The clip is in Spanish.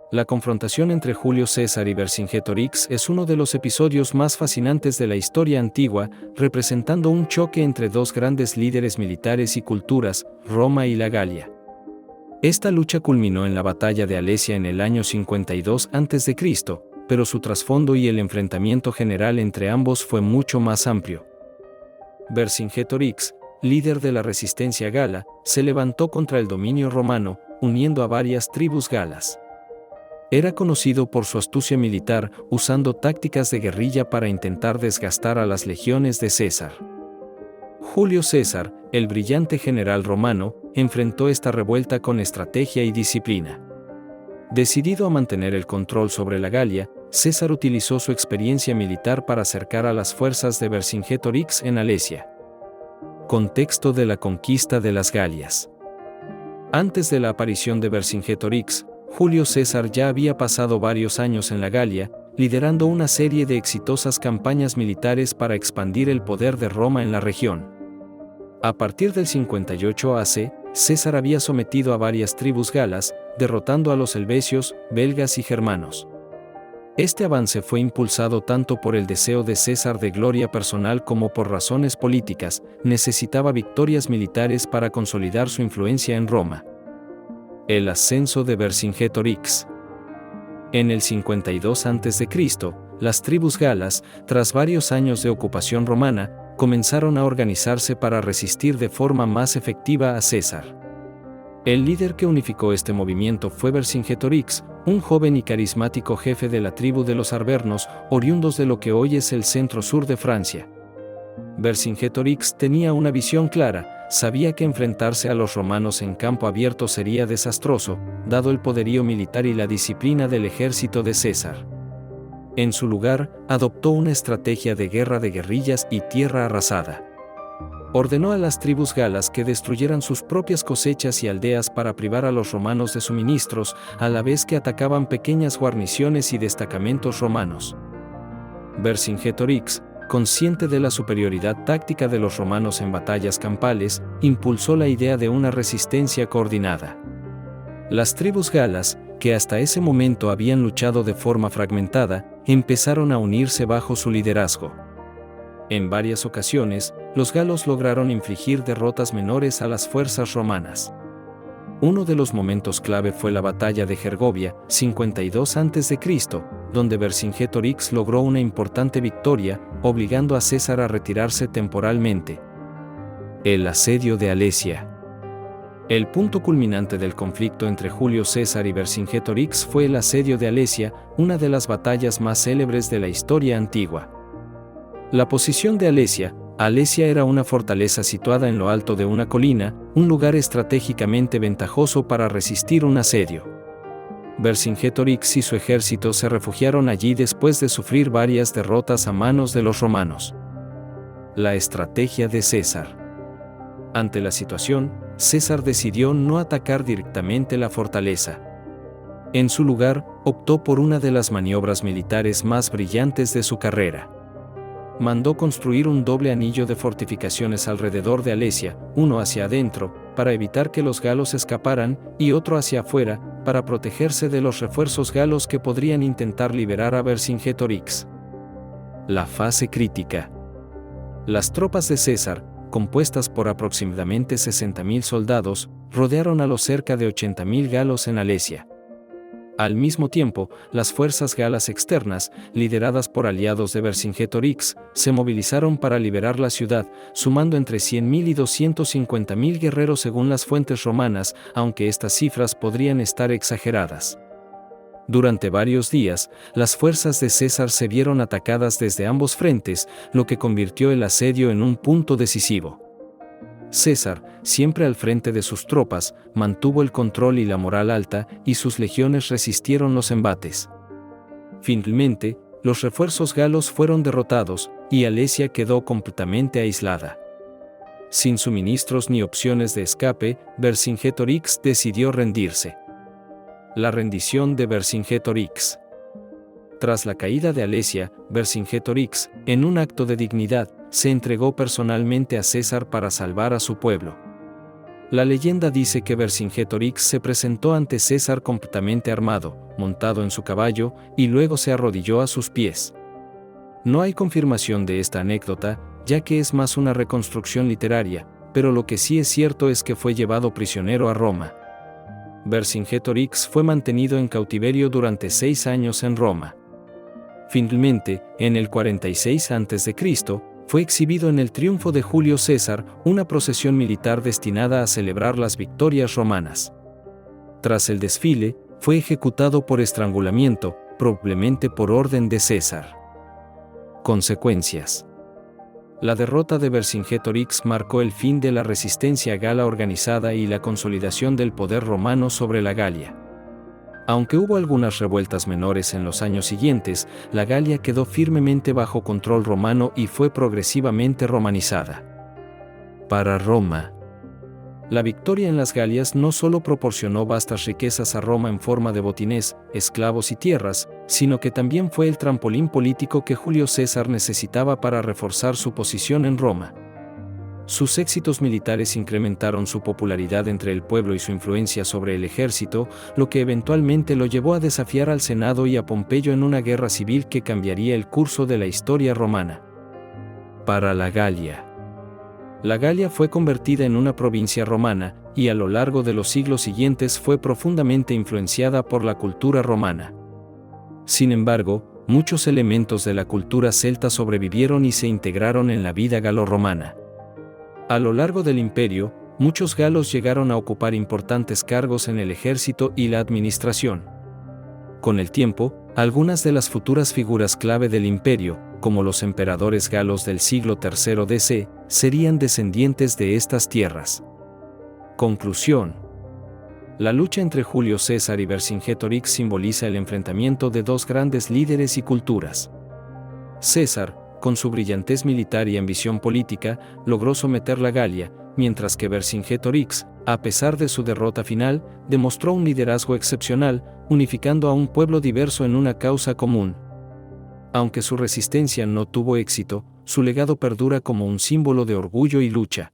La confrontación entre Julio César y Vercingetorix es uno de los episodios más fascinantes de la historia antigua, representando un choque entre dos grandes líderes militares y culturas, Roma y la Galia. Esta lucha culminó en la batalla de Alesia en el año 52 a.C., pero su trasfondo y el enfrentamiento general entre ambos fue mucho más amplio. Vercingetorix, líder de la resistencia gala, se levantó contra el dominio romano, uniendo a varias tribus galas. Era conocido por su astucia militar, usando tácticas de guerrilla para intentar desgastar a las legiones de César. Julio César, el brillante general romano, enfrentó esta revuelta con estrategia y disciplina. Decidido a mantener el control sobre la Galia, César utilizó su experiencia militar para acercar a las fuerzas de Vercingetorix en Alesia. Contexto de la conquista de las Galias. Antes de la aparición de Vercingetorix, Julio César ya había pasado varios años en la Galia, liderando una serie de exitosas campañas militares para expandir el poder de Roma en la región. A partir del 58 AC, César había sometido a varias tribus galas, derrotando a los helvecios, belgas y germanos. Este avance fue impulsado tanto por el deseo de César de gloria personal como por razones políticas. Necesitaba victorias militares para consolidar su influencia en Roma. El ascenso de Vercingetorix. En el 52 a.C., las tribus galas, tras varios años de ocupación romana, comenzaron a organizarse para resistir de forma más efectiva a César. El líder que unificó este movimiento fue Vercingetorix, un joven y carismático jefe de la tribu de los arvernos, oriundos de lo que hoy es el centro-sur de Francia. Vercingetorix tenía una visión clara, sabía que enfrentarse a los romanos en campo abierto sería desastroso, dado el poderío militar y la disciplina del ejército de César. En su lugar, adoptó una estrategia de guerra de guerrillas y tierra arrasada. Ordenó a las tribus galas que destruyeran sus propias cosechas y aldeas para privar a los romanos de suministros, a la vez que atacaban pequeñas guarniciones y destacamentos romanos. Vercingetorix, consciente de la superioridad táctica de los romanos en batallas campales, impulsó la idea de una resistencia coordinada. Las tribus galas, que hasta ese momento habían luchado de forma fragmentada, empezaron a unirse bajo su liderazgo. En varias ocasiones, los galos lograron infligir derrotas menores a las fuerzas romanas. Uno de los momentos clave fue la batalla de Gergovia, 52 a.C., donde Vercingetorix logró una importante victoria, obligando a César a retirarse temporalmente. El asedio de Alesia. El punto culminante del conflicto entre Julio César y Vercingetorix fue el asedio de Alesia, una de las batallas más célebres de la historia antigua. La posición de Alesia era una fortaleza situada en lo alto de una colina, un lugar estratégicamente ventajoso para resistir un asedio. Vercingetorix y su ejército se refugiaron allí después de sufrir varias derrotas a manos de los romanos. La estrategia de César. Ante la situación, César decidió no atacar directamente la fortaleza. En su lugar, optó por una de las maniobras militares más brillantes de su carrera. Mandó construir un doble anillo de fortificaciones alrededor de Alesia, uno hacia adentro, para evitar que los galos escaparan, y otro hacia afuera, para protegerse de los refuerzos galos que podrían intentar liberar a Vercingetorix. La fase crítica. Las tropas de César, compuestas por aproximadamente 60.000 soldados, rodearon a los cerca de 80.000 galos en Alesia. Al mismo tiempo, las fuerzas galas externas, lideradas por aliados de Vercingetorix, se movilizaron para liberar la ciudad, sumando entre 100.000 y 250.000 guerreros según las fuentes romanas, aunque estas cifras podrían estar exageradas. Durante varios días, las fuerzas de César se vieron atacadas desde ambos frentes, lo que convirtió el asedio en un punto decisivo. César, siempre al frente de sus tropas, mantuvo el control y la moral alta, y sus legiones resistieron los embates. Finalmente, los refuerzos galos fueron derrotados, y Alesia quedó completamente aislada. Sin suministros ni opciones de escape, Vercingetorix decidió rendirse. La rendición de Vercingetorix. Tras la caída de Alesia, Vercingetorix, en un acto de dignidad, se entregó personalmente a César para salvar a su pueblo. La leyenda dice que Vercingetorix se presentó ante César completamente armado, montado en su caballo, y luego se arrodilló a sus pies. No hay confirmación de esta anécdota, ya que es más una reconstrucción literaria, pero lo que sí es cierto es que fue llevado prisionero a Roma. Vercingetorix fue mantenido en cautiverio durante 6 años en Roma. Finalmente, en el 46 a.C., fue exhibido en el triunfo de Julio César, una procesión militar destinada a celebrar las victorias romanas. Tras el desfile, fue ejecutado por estrangulamiento, probablemente por orden de César. Consecuencias. La derrota de Vercingetorix marcó el fin de la resistencia gala organizada y la consolidación del poder romano sobre la Galia. Aunque hubo algunas revueltas menores en los años siguientes, la Galia quedó firmemente bajo control romano y fue progresivamente romanizada. Para Roma, la victoria en las Galias no solo proporcionó vastas riquezas a Roma en forma de botines, esclavos y tierras, sino que también fue el trampolín político que Julio César necesitaba para reforzar su posición en Roma. Sus éxitos militares incrementaron su popularidad entre el pueblo y su influencia sobre el ejército, lo que eventualmente lo llevó a desafiar al Senado y a Pompeyo en una guerra civil que cambiaría el curso de la historia romana. Para la Galia. La Galia fue convertida en una provincia romana, y a lo largo de los siglos siguientes fue profundamente influenciada por la cultura romana. Sin embargo, muchos elementos de la cultura celta sobrevivieron y se integraron en la vida galo-romana. A lo largo del imperio, muchos galos llegaron a ocupar importantes cargos en el ejército y la administración. Con el tiempo, algunas de las futuras figuras clave del imperio, como los emperadores galos del siglo III DC, serían descendientes de estas tierras. Conclusión. La lucha entre Julio César y Vercingetorix simboliza el enfrentamiento de dos grandes líderes y culturas. César, con su brillantez militar y ambición política, logró someter la Galia, mientras que Vercingetorix, a pesar de su derrota final, demostró un liderazgo excepcional, unificando a un pueblo diverso en una causa común. Aunque su resistencia no tuvo éxito, su legado perdura como un símbolo de orgullo y lucha.